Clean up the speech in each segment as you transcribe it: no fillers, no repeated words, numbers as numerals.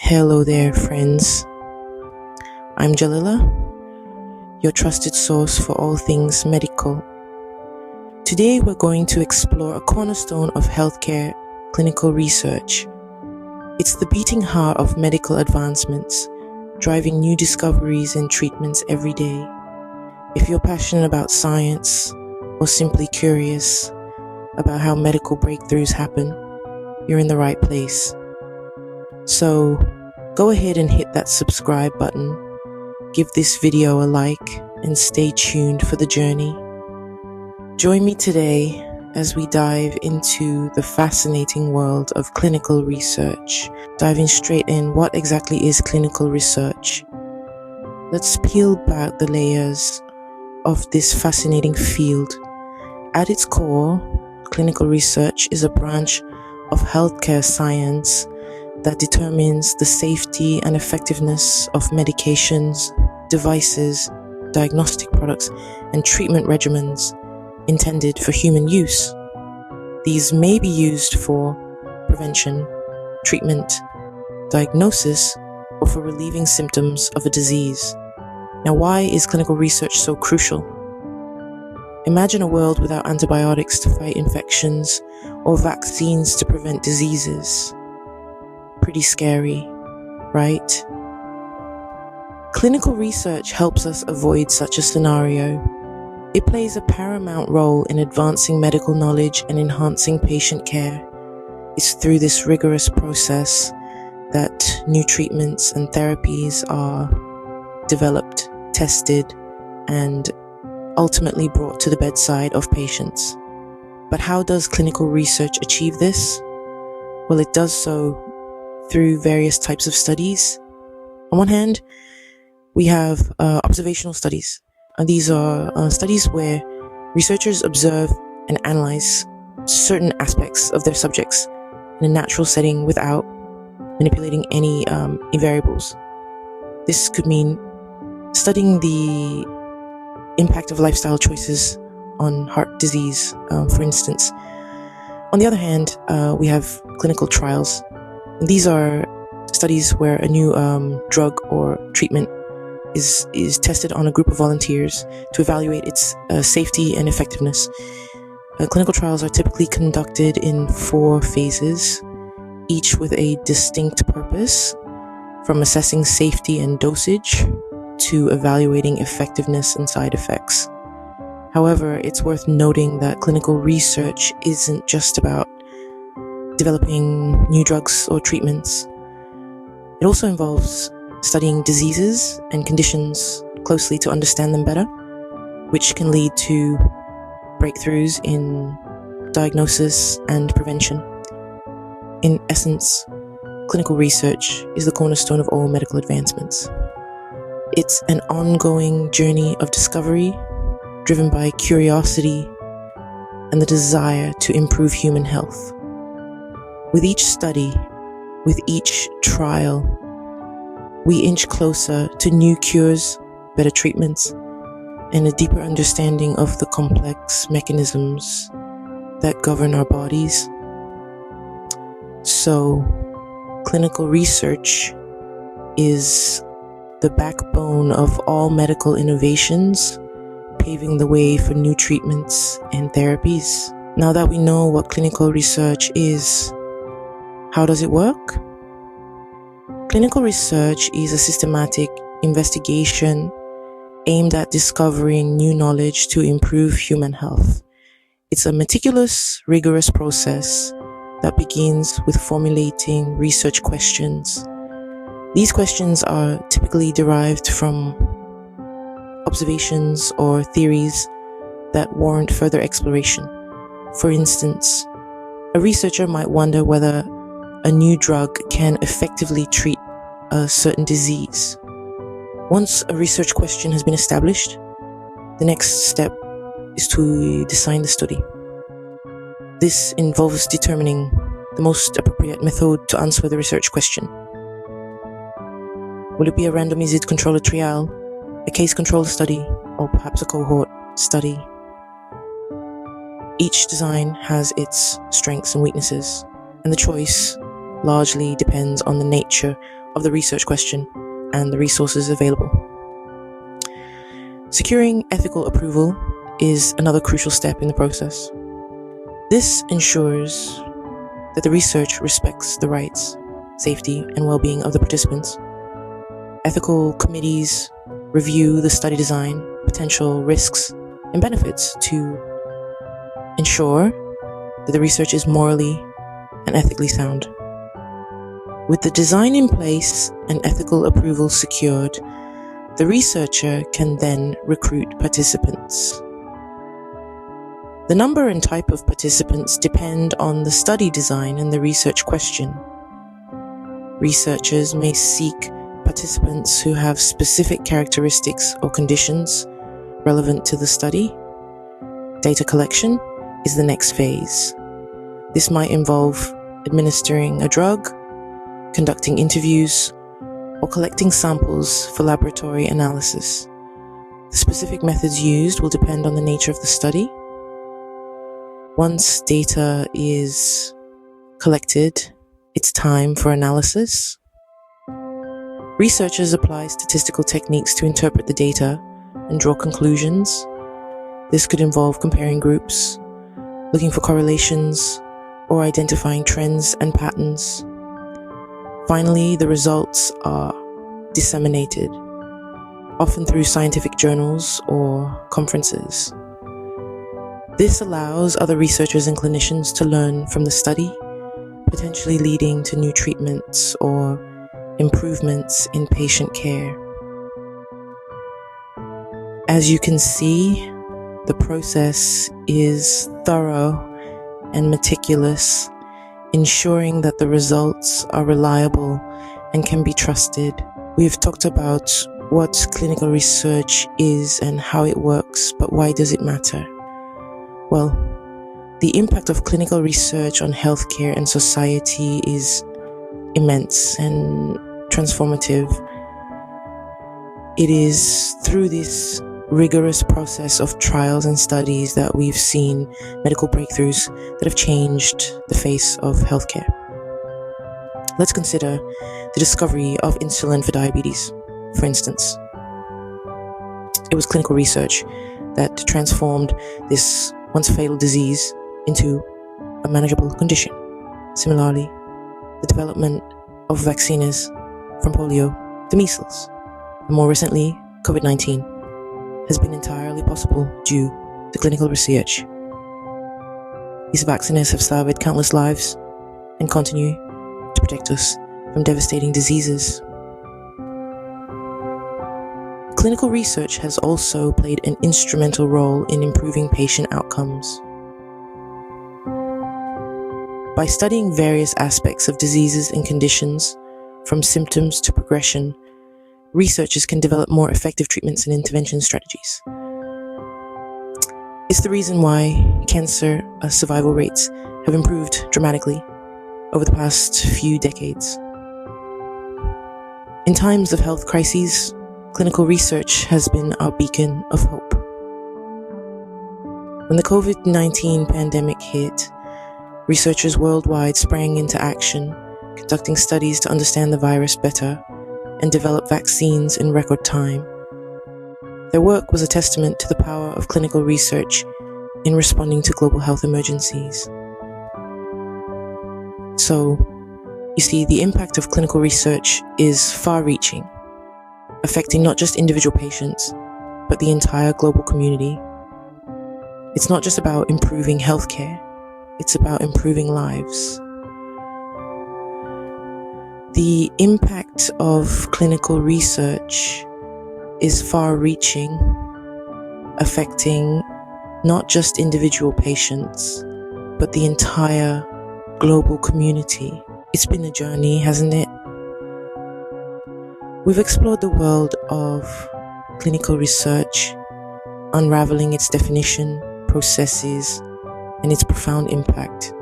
Hello there, friends. I'm Jalila, your trusted source for all things medical. Today, we're going to explore a cornerstone of healthcare clinical research. It's the beating heart of medical advancements, driving new discoveries and treatments every day. If you're passionate about science or simply curious about how medical breakthroughs happen, you're in the right place. So, go ahead and hit that subscribe button, give this video a like, and stay tuned for the journey. Join me today as we dive into the fascinating world of clinical research. Diving straight in, what exactly is clinical research? Let's peel back the layers of this fascinating field. At its core, clinical research is a branch of healthcare science that determines the safety and effectiveness of medications, devices, diagnostic products, and treatment regimens intended for human use. These may be used for prevention, treatment, diagnosis, or for relieving symptoms of a disease. Now, why is clinical research so crucial? Imagine a world without antibiotics to fight infections or vaccines to prevent diseases. Pretty scary, right? Clinical research helps us avoid such a scenario. It plays a paramount role in advancing medical knowledge and enhancing patient care. It's through this rigorous process that new treatments and therapies are developed, tested, and ultimately brought to the bedside of patients. But how does clinical research achieve this? Well, it does so through various types of studies. On one hand, we have observational studies. These are studies where researchers observe and analyze certain aspects of their subjects in a natural setting without manipulating any variables. This could mean studying the impact of lifestyle choices on heart disease, for instance. On the other hand, we have clinical trials. These are studies where a new drug or treatment is tested on a group of volunteers to evaluate its safety and effectiveness. Clinical trials are typically conducted in 4 phases, each with a distinct purpose, from assessing safety and dosage to evaluating effectiveness and side effects. However, it's worth noting that clinical research isn't just about developing new drugs or treatments. It also involves studying diseases and conditions closely to understand them better, which can lead to breakthroughs in diagnosis and prevention. In essence, clinical research is the cornerstone of all medical advancements. It's an ongoing journey of discovery, driven by curiosity and the desire to improve human health. With each study, with each trial, we inch closer to new cures, better treatments, and a deeper understanding of the complex mechanisms that govern our bodies. So, clinical research is the backbone of all medical innovations, paving the way for new treatments and therapies. Now that we know what clinical research is, how does it work? Clinical research is a systematic investigation aimed at discovering new knowledge to improve human health. It's a meticulous, rigorous process that begins with formulating research questions. These questions are typically derived from observations or theories that warrant further exploration. For instance, a researcher might wonder whether a new drug can effectively treat a certain disease. Once a research question has been established, the next step is to design the study. This involves determining the most appropriate method to answer the research question. Will it be a randomized controlled trial, a case control study, or perhaps a cohort study? Each design has its strengths and weaknesses, and the choice largely depends on the nature of the research question and the resources available. Securing ethical approval is another crucial step in the process. This ensures that the research respects the rights, safety, and well-being of the participants. Ethical committees review the study design, potential risks, and benefits to ensure that the research is morally and ethically sound. With the design in place and ethical approval secured, the researcher can then recruit participants. The number and type of participants depend on the study design and the research question. Researchers may seek participants who have specific characteristics or conditions relevant to the study. Data collection is the next phase. This might involve administering a drug, conducting interviews, or collecting samples for laboratory analysis. The specific methods used will depend on the nature of the study. Once data is collected, it's time for analysis. Researchers apply statistical techniques to interpret the data and draw conclusions. This could involve comparing groups, looking for correlations, or identifying trends and patterns. Finally, the results are disseminated, often through scientific journals or conferences. This allows other researchers and clinicians to learn from the study, potentially leading to new treatments or improvements in patient care. As you can see, the process is thorough and meticulous, ensuring that the results are reliable and can be trusted. We've talked about what clinical research is and how it works, but why does it matter? Well, the impact of clinical research on healthcare and society is immense and transformative. It is through this rigorous process of trials and studies that we've seen medical breakthroughs that have changed the face of healthcare. Let's consider the discovery of insulin for diabetes, for instance. It was clinical research that transformed this once fatal disease into a manageable condition. Similarly, the development of vaccines from polio to measles, and more recently, COVID-19, has been entirely possible due to clinical research. These vaccines have saved countless lives and continue to protect us from devastating diseases. Clinical research has also played an instrumental role in improving patient outcomes. By studying various aspects of diseases and conditions, from symptoms to progression, researchers can develop more effective treatments and intervention strategies. It's the reason why cancer survival rates have improved dramatically over the past few decades. In times of health crises, clinical research has been our beacon of hope. When the COVID-19 pandemic hit, researchers worldwide sprang into action, conducting studies to understand the virus better and develop vaccines in record time. Their work was a testament to the power of clinical research in responding to global health emergencies. So, you see, the impact of clinical research is far-reaching, affecting not just individual patients, but the entire global community. It's not just about improving healthcare, it's about improving lives. The impact of clinical research is far-reaching, affecting not just individual patients, but the entire global community. It's been a journey, hasn't it? We've explored the world of clinical research, unraveling its definition, processes, and its profound impact.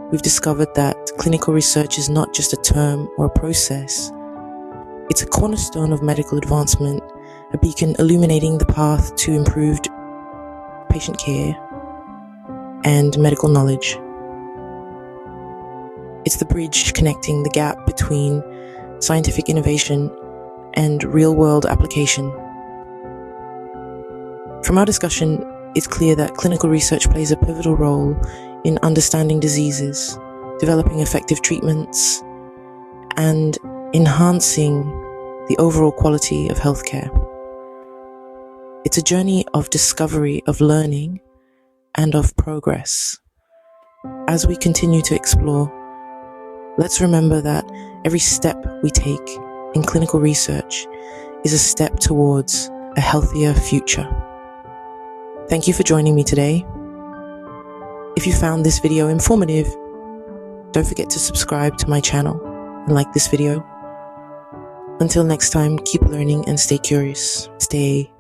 We've discovered that clinical research is not just a term or a process. It's a cornerstone of medical advancement, a beacon illuminating the path to improved patient care and medical knowledge. It's the bridge connecting the gap between scientific innovation, and real-world application. From our discussion, it's clear that clinical research plays a pivotal role in understanding diseases, developing effective treatments, and enhancing the overall quality of healthcare. It's a journey of discovery, of learning, and of progress. As we continue to explore, let's remember that every step we take in clinical research is a step towards a healthier future. Thank you for joining me today. If you found this video informative, don't forget to subscribe to my channel and like this video. Until next time, keep learning and stay curious. Stay